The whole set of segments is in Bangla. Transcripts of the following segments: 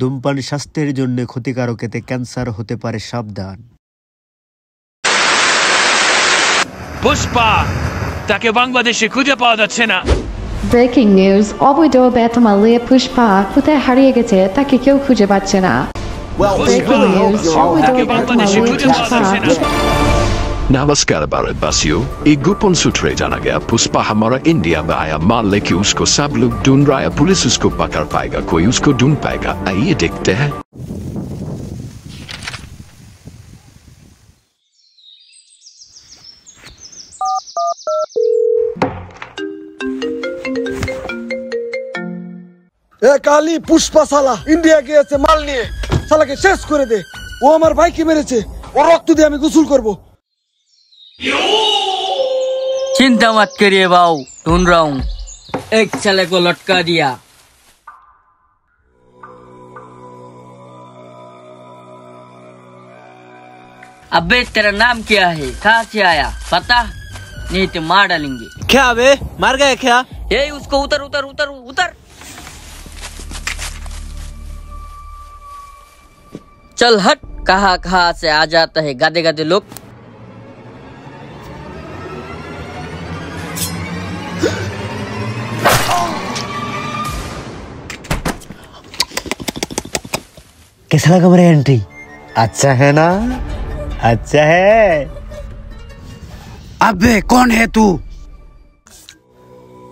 ধূমপান স্বাস্থ্যের জন্য ক্ষতিকারক, এতে ক্যান্সার হতে পারে, সাবধান। পুষ্পা তাকে বাংলাদেশে খুঁজে পাওয়া যাচ্ছে না। ব্রেকিং নিউজ, অবৈধ বেতন মালিয়ে পুষ্পা কোথায় হারিয়ে গেছে তাকে কেউ খুঁজে পাচ্ছে না। ব্রেকিং নিউজ, অবৈধ বেতন মালিয়ে পুষ্পা। नमस्कार भारतवासियों, एक गोपन सूत्रे जाना गया पुष्पा हमारा इंडिया में आया, मान ले कि उसको सब लोग ढूंढ रहा है, पुलिस उसको पकड़ पाएगा, कोई उसको ढूंढ पाएगा? आइए देखते हैं। কালি পুষ্পা সালা ইন্ডিয়া গিয়েছে মাল নিয়ে, সালাকে শেষ করে দে। ও আমার ভাইকে মেরেছে, ও রক্ত দিয়ে আমি গোসল করবো। चिंता मत करिए भाऊ, ढूंढ रहा हूँ। एक साले को लटका दिया। अबे तेरा नाम क्या है, कहाँ से आया पता नहीं तो मार डालेंगे। क्या बे, मर गए क्या? यही उसको उतर उतर उतर उतर। चल हट, कहाँ कहाँ से आ जाता है गधे गधे लोग। कैसा लगा मेरा एंट्री? अच्छा है ना? अच्छा है। अबे कौन है तू?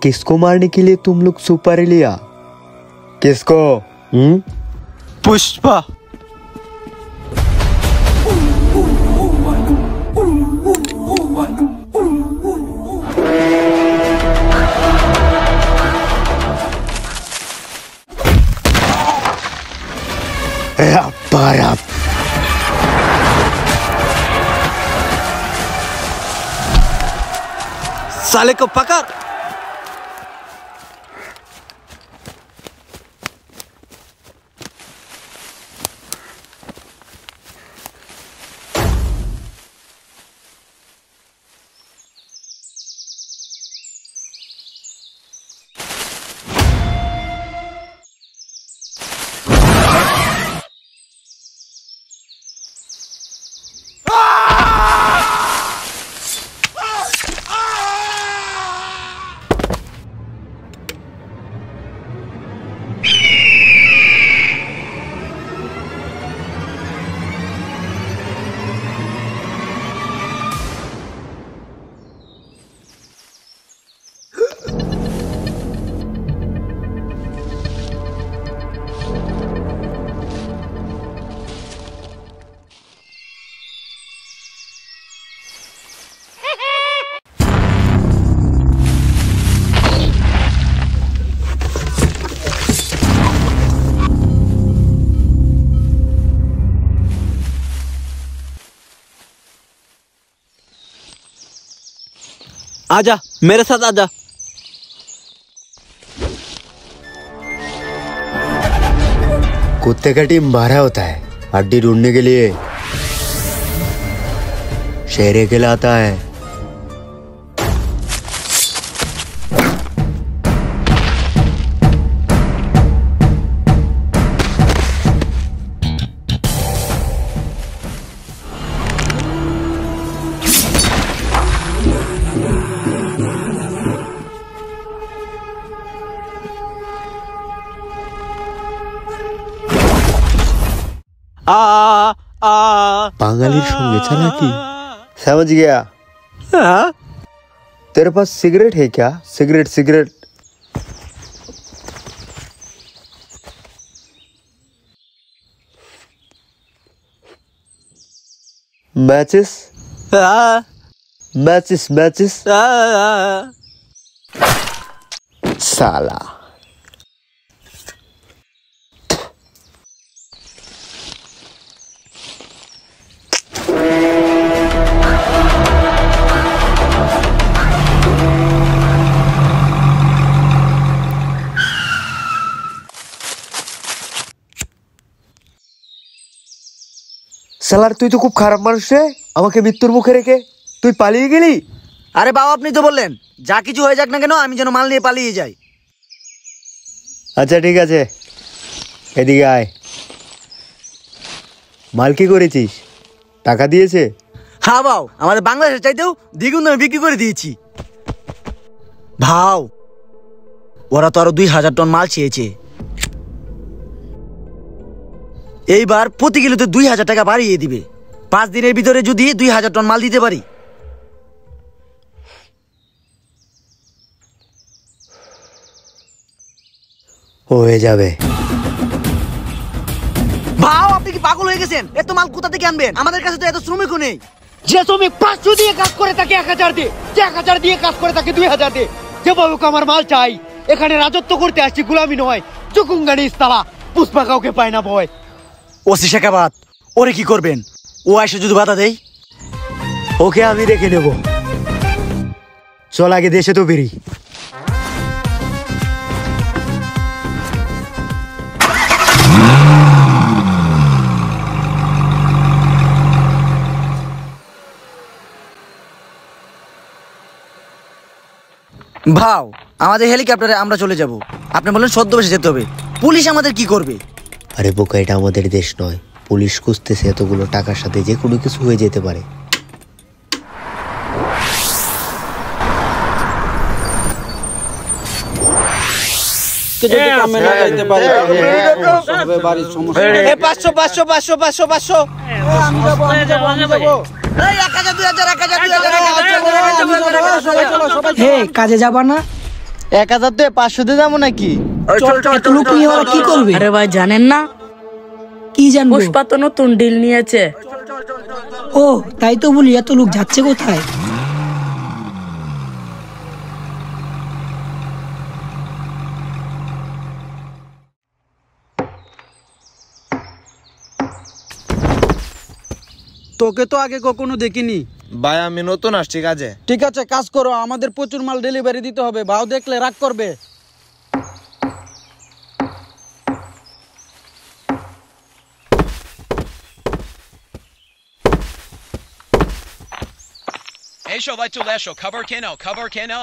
किसको मारने के लिए तुम लोग सुपारी लिया? किसको? पुष्पा। साले को पकड़। आजा, मेरे साथ आजा। कुत्ते का टीम 12 होता है, हड्डी ढूंढने के लिए। शेर अकेला आता है। बांगाली संगे चालाकी। समझ गया? तेरे पास सिगरेट है क्या? Cigarette cigarette. Matches matches matches. साला সালার তুই তো খুব খারাপ মানুষ রে, আমাকে মৃত্যুর মুখে রেখে তুই পালিয়ে গেলি। আরে বাবা, আপনি তো বললেন যা কিছু হয়ে যাক না কেন আমি যেন মাল নিয়ে পালিয়ে যাই। আচ্ছা ঠিক আছে, এদিকে আয়। মাল কি করেছিস? টাকা দিয়েছে? হ্যাঁ ভাও, আমাদের বাংলাদেশের চাইতেও দ্বিগুণ দামে বিক্রি করে দিয়েছি। ভাও, ওরা তো আরো 2000 টন মাল চেয়েছে। এইবার প্রতি কিলোতে 2000 টাকা বাড়িয়ে দিবে। 5 দিনের ভিতরে যদি 2000 টন মাল দিতে পারি। হয়ে যাবে। ভাও, আপনি কি পাগল হয়ে গেছেন? এত মাল কোথা থেকে আনবেন? আমাদের কাছে তো এত শ্রমিকও নেই। যে শ্রমিক 500 দিয়ে কাজ করে তাকে 1000 দে, যে 1000 দিয়ে কাজ করে তাকে 2000 দে। যে বাবুকে আমার মাল চাই, এখানে রাজত্ব করতে আসছি, গোলামি নয়। চুকুঙ্গানি ইস্তালা, পুষ্পা কাউকে পায় না বয়। ওসি শেখাবাত, ওরে কি করবেন? ও এসে যদি বাধা দেয়? ওকে আমি দেখে নেব। চল আগে দেশে তো বেরি। ভাও, আমাদের হেলিকপ্টারে আমরা চলে যাব। আপনি বলেন ছদ্মবেশে যেতে হবে। পুলিশ আমাদের কি করবে? আরে বোকা, এটা আমাদের দেশ নয়। পুলিশ খুঁজতেছে, এতগুলো টাকার সাথে যে কোনো কিছু হয়ে যেতে পারে। কাজে যাবা না? 1000 দিয়ে 500 দিয়ে যাবো নাকি? এত লোক নিয়ে ওরা কি করবে? আরে ভাই জানেন না, কি জানবো? পুষ্পা তো নতুন ডিল নিয়েছে। ও তাই তো বলি, এত লোক যাচ্ছে কোথায়? তোকে তো আগে কখনো দেখিনি ভাই, আমি নতুন আসছি কাজে। ঠিক আছে, কাজ করো। আমাদের প্রচুর মাল ডেলিভারি দিতে হবে। ভাও দেখলে রাগ করবে। এসো ভাই, চলে এসো, খবর কেন?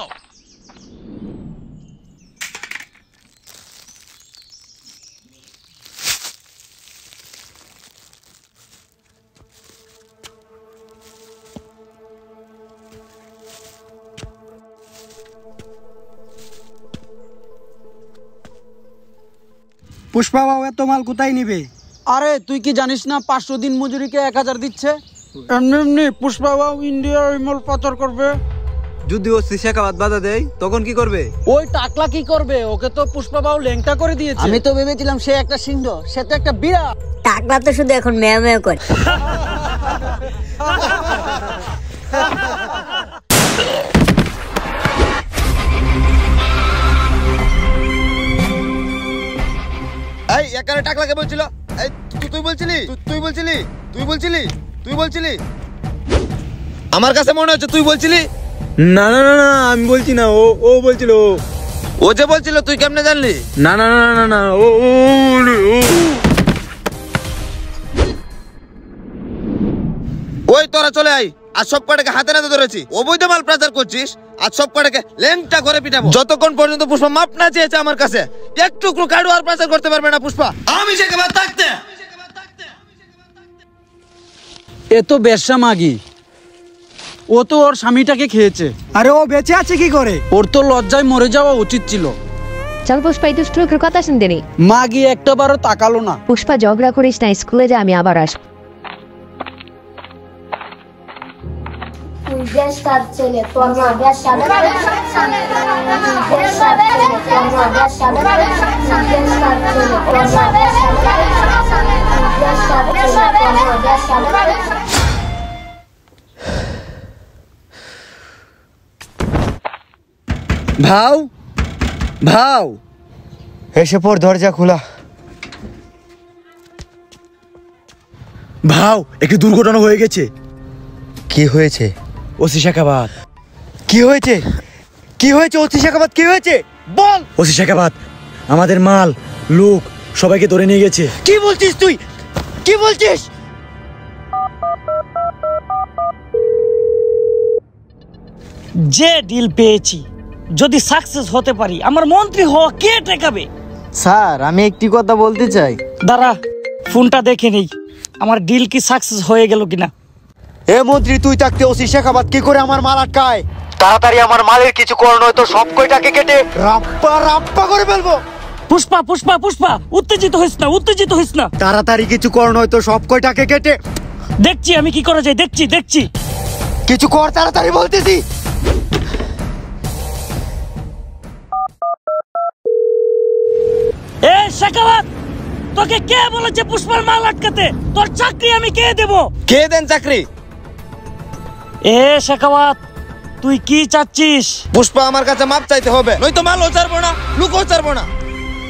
পুষ্পা বাবু এত মাল কোথায় নিবে? আরে তুই কি জানিস না 500 দিন মজুরিকে 1000 দিচ্ছে? এমনি পুষ্পা বাবু ইন্ডিয়ার মাল পাচার করবে। যদি ও শেখাবাত বাধা দেয় তখন কি করবে? ওই টাকলা কি করবে? ওকে তো পুষ্পা বাবু ল্যাংটা করে দিয়েছে। আমি তো ভেবেছিলাম সে একটা সিংহ, সে তো একটা বিড়াল। টাকলা তো শুধু এখন মেয়া মেয়া করে। এই একারে টাকলাকে বলছিল। এই তুই বলছিলি? আমার কাছে মনে হচ্ছে তুই বলছিলি। না না না না, আমি বলছি না, ও বলছিল। ও যে বলছিল তুই কেমনে জানলি? না না না না না, ও ওই তোরা চলে আই। আর সব কটাকে হাতে নাতে ধরেছি। অবৈধ মাল পাচার করছিস। আর সব কটাকে ল্যাংটা করে পিটাবো। যতক্ষণ পর্যন্ত পুষ্পা মাপ না চেয়েছে আমার কাছে, একটু কাড়ু আর পাচার করতে পারবে না পুষ্পা। আমি শেখাবাত থাকতে। এ তো বেশ্যা মাগি। ও তো ওর স্বামীটাকে খেয়েছে। আরে ও বেঁচে আছে কি করে? ওর তো লজ্জায় মরে যাওয়া উচিত ছিল। চল পুষ্পা, এই দুষ্টুর কথা শুনতে নেই। মাগি একটাবারও তাকালো না। পুষ্পা, ঝগড়া করিস না, স্কুলে যা, আমি আবার আসবো। ভাও এসে পর, দরজা খোলা। ভাও, একটি দুর্ঘটনা হয়ে গেছে। কি হয়েছে? ওসি শেখাবাত। কি হয়েছে? ওসি শেখাবাত, কি হয়েছে বল? ওসি শেখাবাত, আমাদের মাল, লোক সবাইকে ধরে নিয়ে গেছে। কি বলছিস তুই? কি বলছিস? যে ডিল পেয়েছি, যদি সাকসেস হতে পারি, আমার মন্ত্রী হওয়া কে টেকাবে? স্যার, আমি একটি কথা বলতে চাই। দাঁড়া, ফোনটা দেখে নেই। আমার ডিল কি সাকসেস হয়ে গেল কিনা। এ মন্ত্রী, তুই থাকতে ওসি শেখাবাত কি করে আমার মাল আটকায়? তাড়াতাড়ি আমার মালের কিছু কর, নয়তো সব কয়টাকে কেটে রাপ্পা রাপ্পা করে ফেলবো। পুষ্পা পুষ্পা পুষ্পা, উত্তেজিত হইস না, উত্তেজিত হইস না। তাড়াতাড়ি কিছু কর, নয়তো সব কয়টাকে কেটে। দেখছি আমি কি করা যায়, দেখছি দেখছি। কিছু কর তাড়াতাড়ি বলতেছি। এ শেখাওয়াত, তোকে কে বলেছে পুষ্পার মাল আটকাতে? তোর চাকরি আমি কে দেব? কে দেন চাকরি? এ শেখাওয়াত, তুই কি চাচ্ছিস? পুষ্পা আমার কাছে মাপ চাইতে হবে, নয়তো মালও ছাড়বো না, লুকও ছাড়বো না।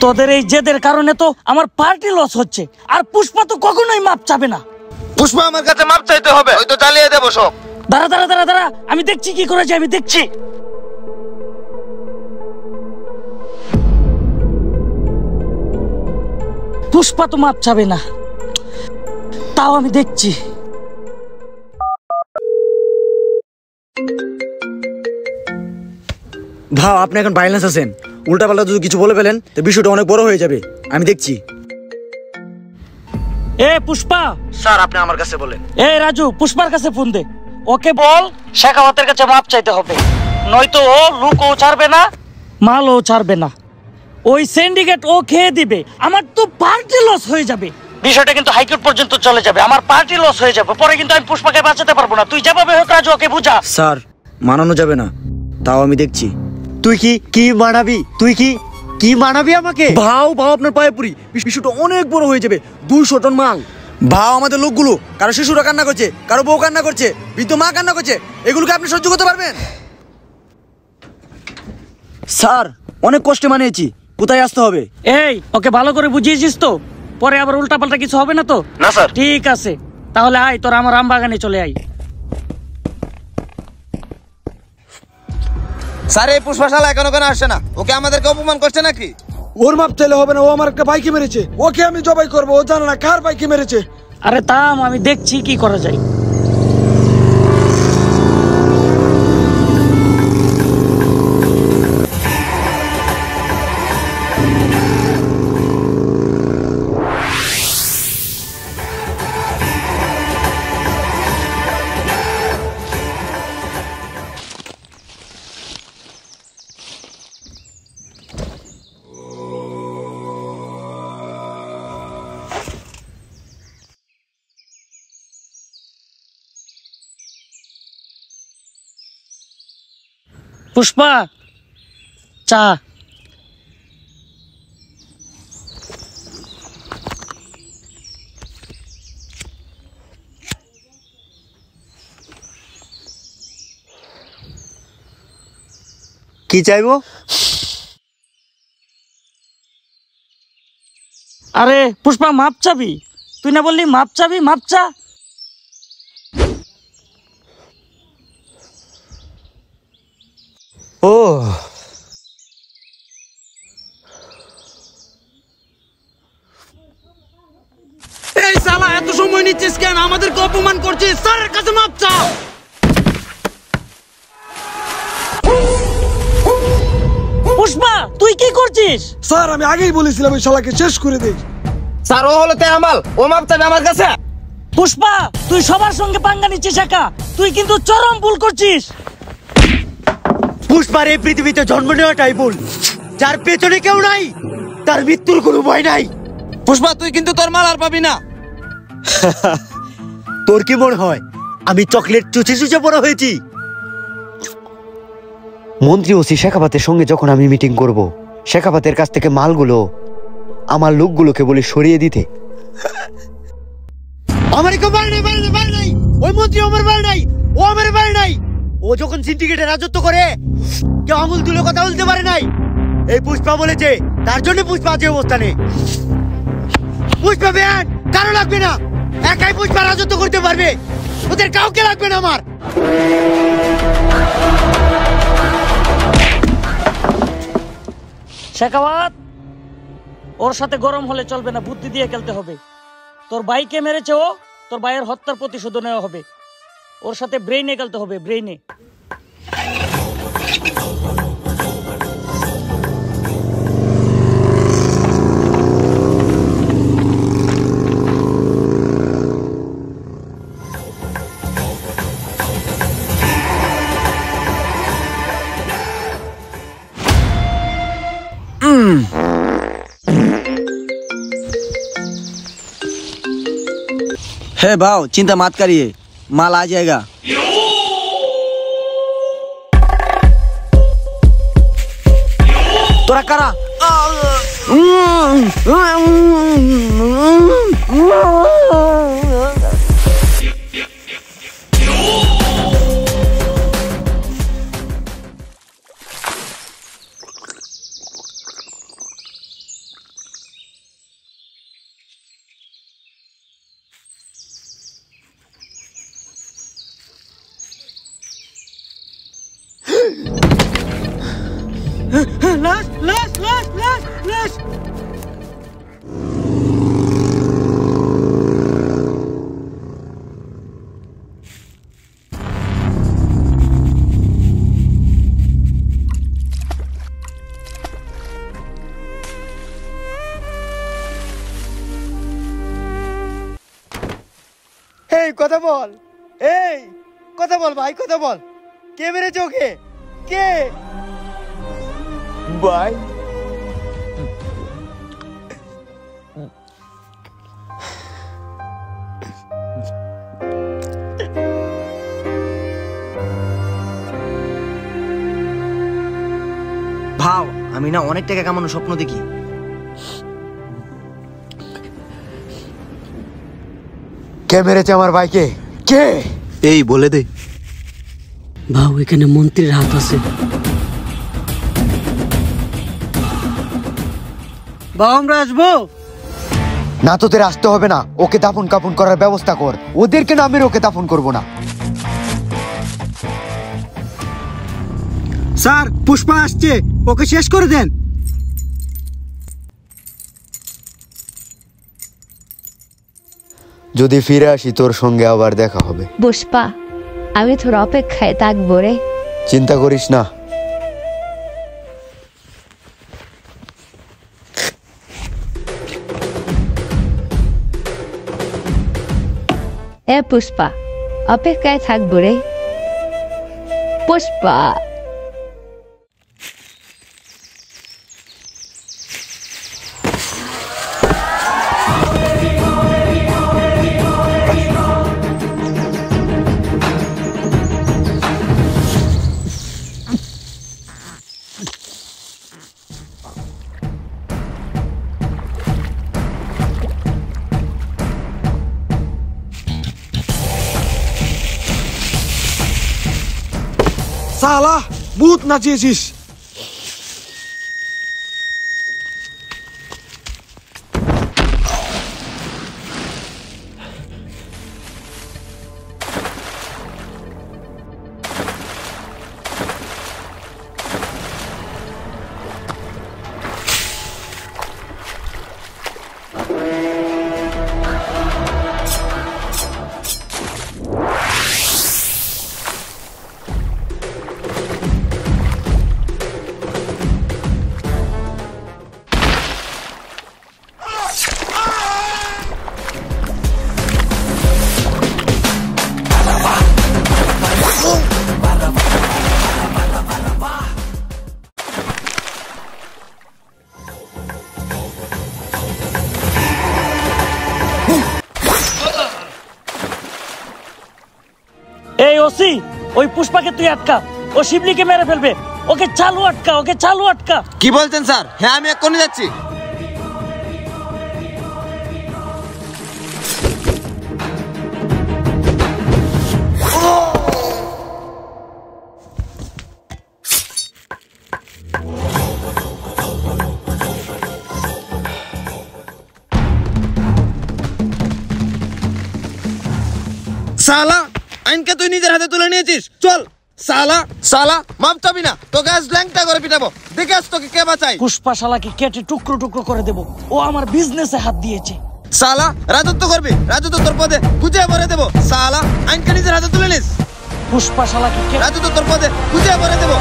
তোদের এই জেদের কারণে তো আমার পার্টি লস হচ্ছে, আর পুষ্পা তো কখনোই মাপ চাবে না। পুষ্পা আমার কাছে মাপ চাইতে হবে, নয়তো চালিয়ে দেবো সব। দাঁড়া দাঁড়া দাঁড়া দাঁড়া, আমি দেখছি কি করা যায়, আমি দেখছি। পুষ্পা তো মাপ চাবে না, তাও আমি দেখছি। ভাও, আপনি এখন বাইলেন্স আছেন, উল্টাপাল্টা যদি কিছু বলে ফেলেন তো বিষয়টা অনেক বড় হয়ে যাবে। আমি দেখছি। এ পুষ্পা। স্যার, আপনি আমার কাছে বলেন। এ রাজু, পুষ্পার কাছে ফোন দে, ওকে বল শেখাওয়াতের কাছে মাপ চাইতে হবে, নয়তো ও লুকও ছাড়বে না, মালও ছাড়বে না। ওই সিন্ডিকেট ও খেয়ে দিবে, আমার তো পার্টি লস হয়ে যাবে। বিষয়টা কিন্তু হাইকোর্ট পর্যন্ত চলে যাবে, আমার পার্টি লস হয়ে যাবে, পরে কিন্তু আমি পুষ্পাকে বাঁচাতে পারবো না। তুই যেভাবে হোক রাজু ওকে বুঝা। স্যার, মানানো যাবে না, তাও আমি দেখছি। তুই কি মানাবি? তুই কি মানাবি আমাকে? ভাও ভাও, আপনার পায়ে পুরি, বিষয়টা অনেক বড় হয়ে যাবে। 200 টন মাল। ভাও, আমাদের লোকগুলো, কারো শিশুরা কান্না করছে, কারো বউ কান্না করছে, বৃদ্ধ মা কান্না করছে, এগুলোকে আপনি সহ্য করতে পারবেন? স্যার, অনেক কষ্টে মানিয়েছি, কোথায় আসতে হবে? এই, ওকে ভালো করে বুঝিয়েছিস তো? পরে আবার উল্টাপাল্টা কিছু হবে না তো? না স্যার। ঠিক আছে, তাহলে আয়, তোরা আমার আম বাগানে চলে আয়। স্যার, এই পুষ্পা শালা এখনো কেন আসছে না? ওকে আমাদেরকে অপমান করছে নাকি? ওর মাপ চাইলে হবে না, ও আমার একটা বাইকে মেরেছে, ওকে আমি জবাই করবো। ও জানে না কার বাইকে মেরেছে। আরে থাম, আমি দেখছি কি করা যায়। পুষ্পা, চা। কি চাইবো? আরে পুষ্পা, মাপ চাবি? তুই না বললি মাপ চাবি? মাপ চা। ও, এই শালা, এত সময় নিচ্ছিস কেন? আমাদেরকে অপমান করছিস, স্যারের কাছে মাপ চা। পুষ্পা, তুই কি করছিস? স্যার, আমি আগেই বলেছিলাম ওই শালাকে শেষ করে দেই। স্যার, ও হলো তেরামাল, ও মাপ চাবে আমার কাছে। পুষ্পা, তুই সবার সঙ্গে পাঙ্গা নিচ্ছিস একা, তুই কিন্তু চরম ভুল করছিস। পুষ্পার এই পৃথিবীতে জন্ম নেওয়াটাই ভুল। যার পেছনে কেউ নাই, তার মৃত্যুর কোনো ভয় নাই। পুষ্পা, তুই কিন্তু তোর মাল আর পাবি না। তোর কি মনে হয় আমি চকলেট চুচে চুচে বড় হয়েছি? মন্ত্রী ওসি শেখাবাতের সঙ্গে যখন আমি মিটিং করব, শেখাবাতের কাছ থেকে মালগুলো আমার লোকগুলোকে বলে সরিয়ে দিতে। আমার কেউ বাড়ি নাই, ওই মন্ত্রী আমার বাড়ি নাই, ও আমার বাড়ি নাই। ও যখন সিন্ডিকেটে রাজত্ব করে, কেউ আঙুল তুলে কথা বলতে পারে নাই। এই পুষ্পা বলেছে, তার জন্য পুষ্পা আছে অবস্থানে। পুষ্পা ব্যান কারো লাগবে না, একাই পুষ্পা রাজত্ব করতে পারবে, ওদের কাউকে লাগবে না আমার। শেখাওয়াত, ওর সাথে গরম হলে চলবে না, বুদ্ধি দিয়ে খেলতে হবে। তোর ভাইকে মেরেছে ও, তোর ভাইয়ের হত্যার প্রতিশোধ নেওয়া হবে। ওর সাথে ব্রেইনে খেলতে হবে, ব্রেইনে। है भाव चिंता मत करिए, माल आ जाएगा। तोरा करा लाश लाश लाश लाश लाश। এই কথা বল, এই কথা বল ভাই, কথা বল। কে মেরেছে ওকে? কে ভাই? ভাও আমি না অনেক টাকা কামানোর স্বপ্ন দেখি। কে মেরেছে আমার ভাইকে? কে? এই বলে দে। ভাও এখানে মন্ত্রীর হাত আছে। বাবা আমরা আসবো না, তোদের আসতে হবে না। ওকে দাফন কাফন করার ব্যবস্থা কর। ওদেরকে না মেরে ওকে দাফন করবো না। স্যার পুষ্পা আসছে, ওকে শেষ করে দেন। যদি ফিরে আসি তোর সঙ্গে আবার দেখা হবে। পুষ্পা, আমি তোর অপেক্ষায় থাকবো রে। চিন্তা করিস না। এ পুষ্পা, অপেক্ষায় থাকবো রে। পুষ্পা সালা বহুত নাচিয়েছিস। এই ওসি, ওই পুষ্পাকে তুই আটকা, ও শিবলিকে মেরে ফেলবে। ওকে চালু আটকা, ওকে চালু আটকা। কি বলছেন স্যার? হ্যাঁ আমি এক্ষুনি যাচ্ছি। সালা আইনকে তুই নিজের হাতে তুলে নিয়েছিস। চল সালা, সালা মাপ চাবি না, তোকে আজ ল্যাংটা করে পিটাবো। দেখে আজ তোকে কে বাঁচাই। পুষ্পা শালাকে কেটে টুকরো টুকরো করে দেব। ও আমার বিজনেসে হাত দিয়েছে। সালা রাজত্ব করবি, রাজত্ব তোর পদে খুঁজে ভরে দেবো। সালা আইনকে নিজের হাতে তুলে নিস। পুষ্পা শালাকে রাজত্ব তোর পদে খুঁজে ভরে দেবো।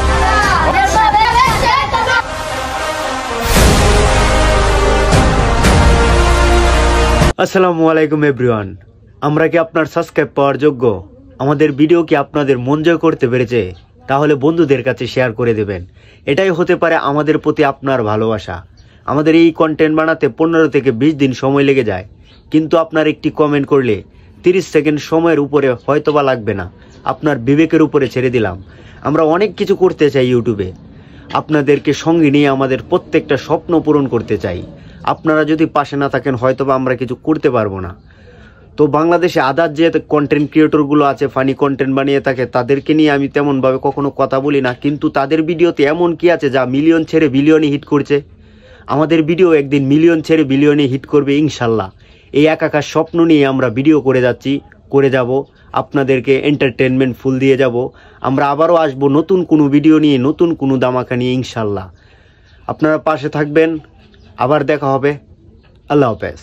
আসসালামু আলাইকুম এভরিওয়ান। আমরা কি আপনার সাবস্ক্রাইব পাওয়ার যোগ্য? আমাদের ভিডিও কি আপনাদের মন জয় করতে পেরেছে? তাহলে বন্ধুদের কাছে শেয়ার করে দেবেন। এটাই হতে পারে আমাদের প্রতি আপনার ভালোবাসা। আমাদের এই কন্টেন্ট বানাতে 15 থেকে 20 দিন সময় লেগে যায়, কিন্তু আপনার একটি কমেন্ট করলে 30 সেকেন্ড সময়ের উপরে হয়তোবা লাগবে না, আপনার বিবেকের উপরে ছেড়ে দিলাম। আমরা অনেক কিছু করতে চাই ইউটিউবে, আপনাদেরকে সঙ্গে নিয়ে আমাদের প্রত্যেকটা স্বপ্ন পূরণ করতে চাই। আপনারা যদি পাশে না থাকেন হয়তোবা আমরা কিছু করতে পারবো না। তো বাংলাদেশে আদার যে কন্টেন্ট ক্রিয়েটরগুলো আছে, ফানি কন্টেন্ট বানিয়ে থাকে, তাদেরকে নিয়ে আমি তেমনভাবে কখনো কথা বলি না, কিন্তু তাদের ভিডিওতে এমন কি আছে যা মিলিয়ন ছেড়ে বিলিয়নে হিট করছে। আমাদের ভিডিও একদিন মিলিয়ন ছেড়ে বিলিয়নে হিট করবে ইনশাল্লাহ। এই একাকার স্বপ্ন নিয়ে আমরা ভিডিও করে যাচ্ছি, করে যাব, আপনাদেরকে এন্টারটেনমেন্ট ফুল দিয়ে যাব। আমরা আবারও আসবো নতুন কোনো ভিডিও নিয়ে, নতুন কোনো ধামাকা নিয়ে ইনশাল্লাহ। আপনারা পাশে থাকবেন, আবার দেখা হবে। আল্লাহ হাফেজ।